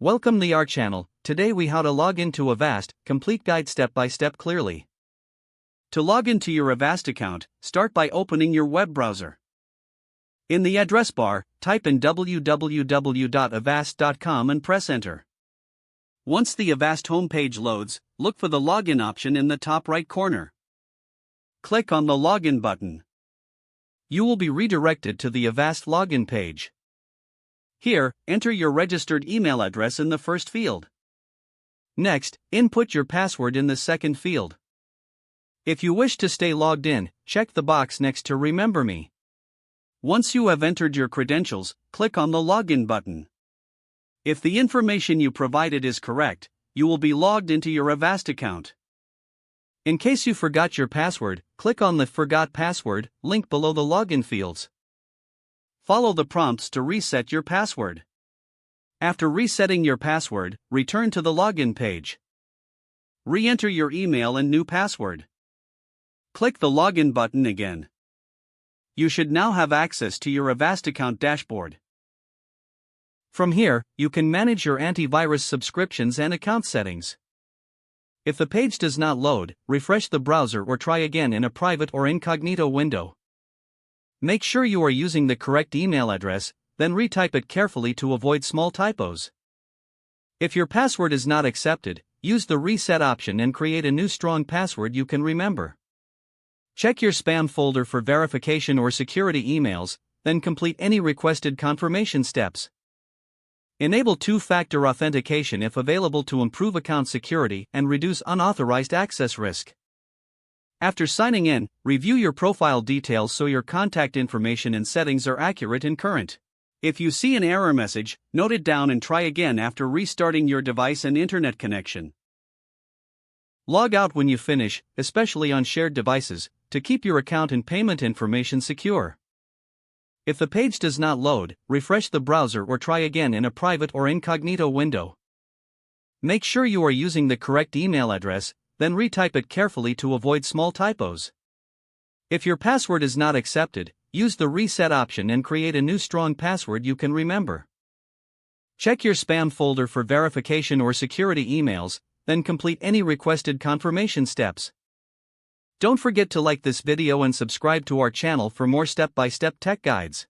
Welcome to our channel. Today we how to log into Avast, complete guide step by step clearly. To log into your Avast account, start by opening your web browser. In the address bar, type in www.avast.com and press enter. Once the Avast homepage loads, look for the login option in the top right corner. Click on the login button. You will be redirected to the Avast login page. Here, enter your registered email address in the first field. Next, input your password in the second field. If you wish to stay logged in, check the box next to Remember Me. Once you have entered your credentials, click on the Login button. If the information you provided is correct, you will be logged into your Avast account. In case you forgot your password, click on the Forgot Password link below the login fields. Follow the prompts to reset your password. After resetting your password, return to the login page. Re-enter your email and new password. Click the Login button again. You should now have access to your Avast account dashboard. From here, you can manage your antivirus subscriptions and account settings. If the page does not load, refresh the browser or try again in a private or incognito window. Make sure you are using the correct email address, then retype it carefully to avoid small typos. If your password is not accepted, use the reset option and create a new strong password you can remember. Check your spam folder for verification or security emails, then complete any requested confirmation steps. Enable two-factor authentication if available to improve account security and reduce unauthorized access risk. After signing in, review your profile details so your contact information and settings are accurate and current. If you see an error message, note it down and try again after restarting your device and internet connection. Log out when you finish, especially on shared devices, to keep your account and payment information secure. If the page does not load, refresh the browser or try again in a private or incognito window. Make sure you are using the correct email address, then retype it carefully to avoid small typos. If your password is not accepted, use the reset option and create a new strong password you can remember. Check your spam folder for verification or security emails, then complete any requested confirmation steps. Don't forget to like this video and subscribe to our channel for more step-by-step tech guides.